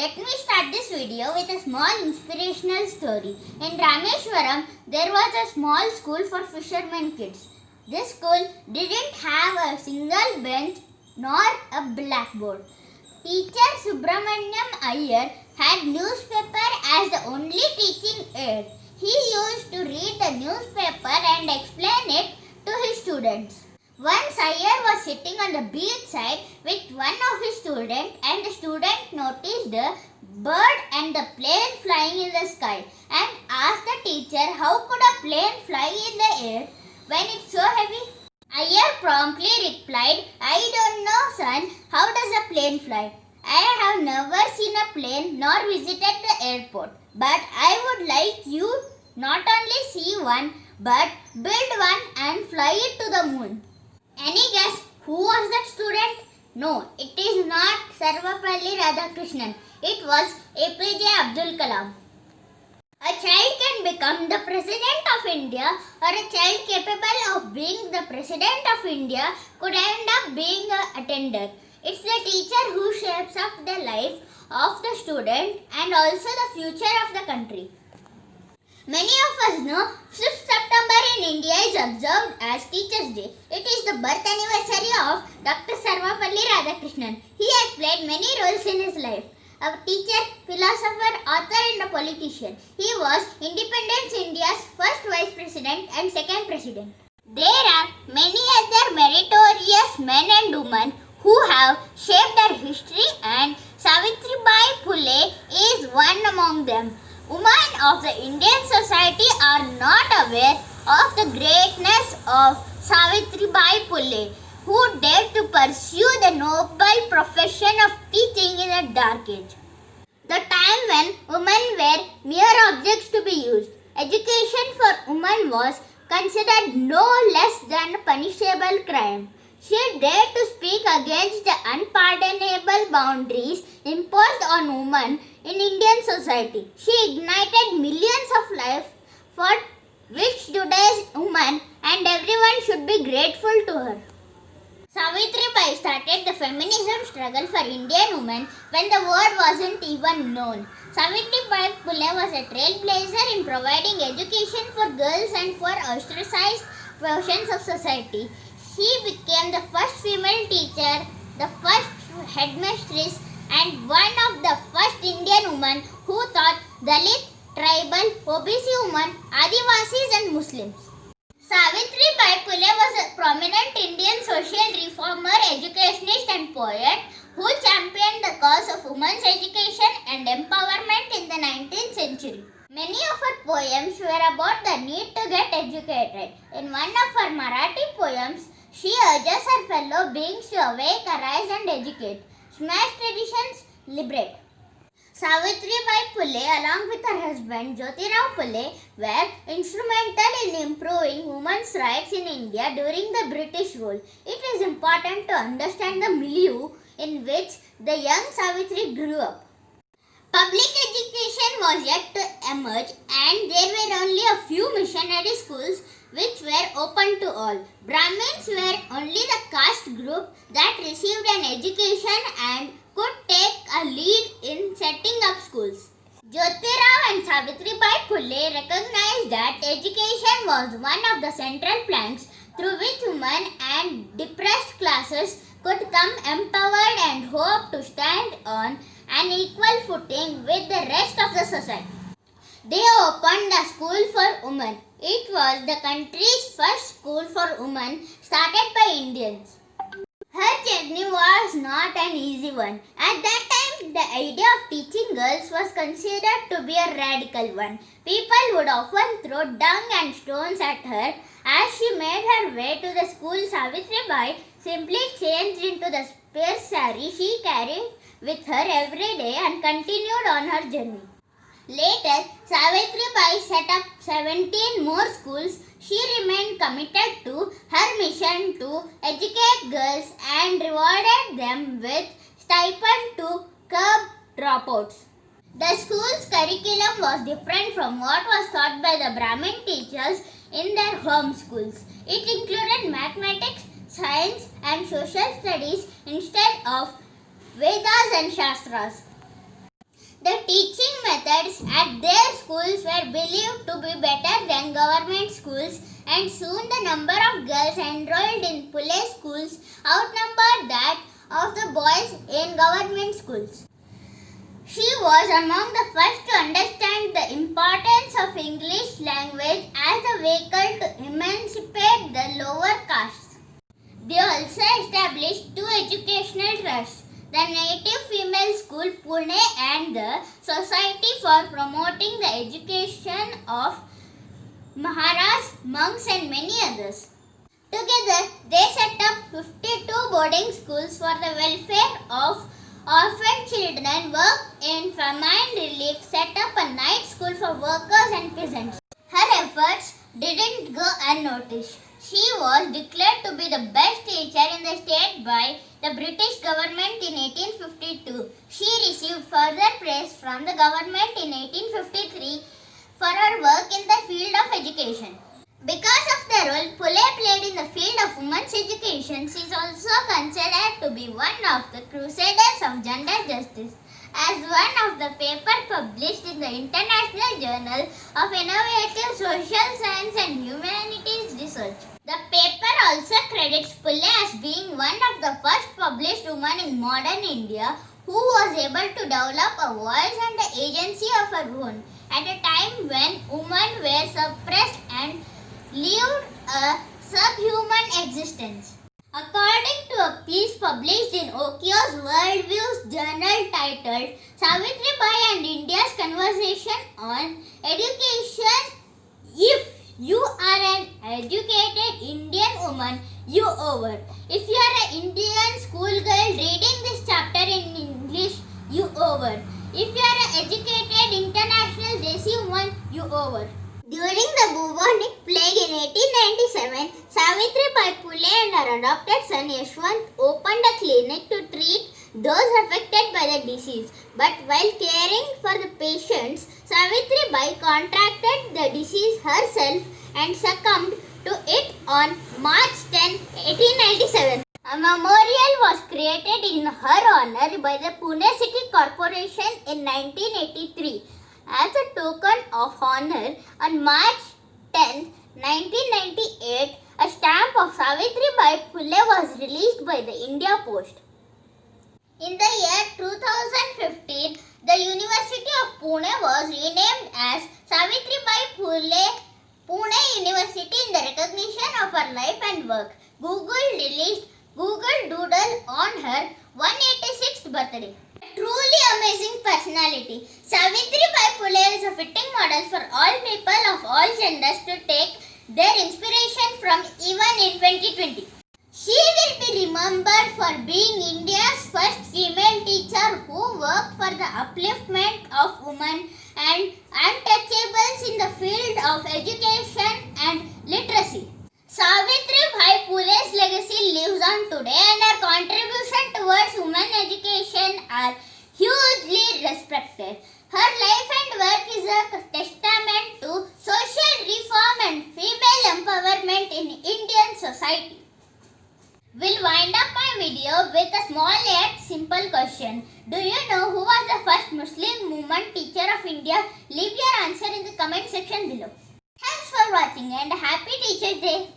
Let me start this video with a small inspirational story. In Rameshwaram, there was a small school for fishermen kids. This school didn't have a single bench nor a blackboard. Teacher Subramanyam Iyer had newspaper as the only teaching aid. He used to read the newspaper and explain it to his students. Once Iyer was sitting on the beach side with one of his students, and the student noticed a bird and the plane flying in the sky and asked the teacher how could a plane fly in the air when it's so heavy. Iyer promptly replied, "I don't know, son, how does a plane fly? I have never seen a plane nor visited the airport, but I would like you not only see one but build one and fly it to the moon." Any guess who was that student? No, it is not Sarvapalli Radhakrishnan. It was APJ Abdul Kalam. A child can become the President of India, or a child capable of being the President of India could end up being an attender. It's the teacher who shapes up the life of the student and also the future of the country. Many of us know 5th September in India is observed as Teachers' Day. It is the birth anniversary of Dr. Sarvapalli Radhakrishnan. He has played many roles in his life. A teacher, philosopher, author and a politician. He was Independence India's first Vice President and second President. There are many other meritorious men and women who have shaped our history, and Savitribai Phule is one among them. Women of the Indian society are not aware of the greatness of Savitribai Phule, who dared to pursue the noble profession of teaching in a dark age. The time when women were mere objects to be used. Education for women was considered no less than a punishable crime. She dared to speak against the unpardonable boundaries imposed on women in Indian society. She ignited millions of lives, for which today's women and everyone should be grateful to her. Savitribai started the feminism struggle for Indian women when the word wasn't even known. Savitribai Phule was a trailblazer in providing education for girls and for ostracized portions of society. She became the first female teacher, the first headmistress, and one of the first Indian women who taught Dalit, tribal, OBC women, Adivasis and Muslims. Savitribai Phule was a prominent Indian social reformer, educationist and poet who championed the cause of women's education and empowerment in the 19th century. Many of her poems were about the need to get educated. In one of her Marathi poems, she urges her fellow beings to awake, arise and educate. Smash traditions, liberate. Savitribai Phule, along with her husband Jyotirao Phule, were instrumental in improving women's rights in India during the British rule. It is important to understand the milieu in which the young Savitri grew up. Public education was yet to emerge, and there were only a few missionary schools which were open to all. Brahmins were only the caste group that received an education and could take a lead in setting up schools. Jyotirao and Savitribai Phule recognized that education was one of the central planks through which women and depressed classes could come empowered and hope to stand on an equal footing with the rest of the society. They opened a school for women. It was the country's first school for women started by Indians. Her journey was not an easy one. At that time, the idea of teaching girls was considered to be a radical one. People would often throw dung and stones at her. As she made her way to the school, Savitribai simply changed into the spare sari she carried with her every day and continued on her journey. Later, Savitribai set up 17 more schools. She remained committed to her mission to educate girls and rewarded them with stipend to curb dropouts. The school's curriculum was different from what was taught by the Brahmin teachers in their home schools. It included mathematics, science and social studies instead of Vedas and Shastras. The teaching methods at their schools were believed to be better than government schools, and soon the number of girls enrolled in Phule schools outnumbered that of the boys in government schools. She was among the first to understand the importance of English language as a vehicle to emancipate the lower castes. They also established two educational trusts, the Native Female School Pune and the Society for Promoting the Education of Maharaj, monks and many others. Together, they set up 52 boarding schools for the welfare of orphan children, worked in famine relief, set up a night school for workers and peasants. Her efforts didn't go unnoticed. She was declared to be the best teacher in the state by the British government in 1852. She received further praise from the government in 1853 for her work in the field of education. Because of the role Phule played in the field of women's education, she is also considered to be one of the crusaders of gender justice. As one of the papers published in the International Journal of Innovative Social Science and Humanities Research. The paper also credits Phule as being one of the first published women in modern India who was able to develop a voice and an agency of her own at a time when women were suppressed and lived a subhuman existence. According to a piece published in Okio's Worldviews journal titled Savitribai and India's Conversation on Education, if you are an educated Indian woman, you over. If you are an Indian schoolgirl reading this chapter in English, you over. If you are an educated international Desi woman, you over. During the bubonic plague in 1897, Savitribai Phule and her adopted son Yashwant opened a clinic to treat those affected by the disease. But while caring for the patients, Savitribai contracted the disease herself and succumbed to it on March 10, 1897. A memorial was created in her honor by the Pune City Corporation in 1983. As a token of honor, on March 10, 1998, a stamp of Savitribai Phule was released by the India Post. In the year 2015, the University of Pune was renamed as Savitribai Phule Pune University in the recognition of her life and work. Google released Google Doodle on her 186th birthday. A truly amazing personality, Savitribai Phule is a fitting model for all people of all genders to take their inspiration from even in 2020. She will be remembered for being India's first female teacher who worked for the upliftment of women and untouchables in the field of education and literacy. Savitribai Phule's legacy lives on today and her contribution towards women education are hugely respected. Her life and work is a testament to social reform and female empowerment in Indian society. We'll wind up my video with a small yet simple question. Do you know who was the first Muslim woman teacher of India? Leave your answer in the comment section below. Thanks for watching and happy Teacher's Day.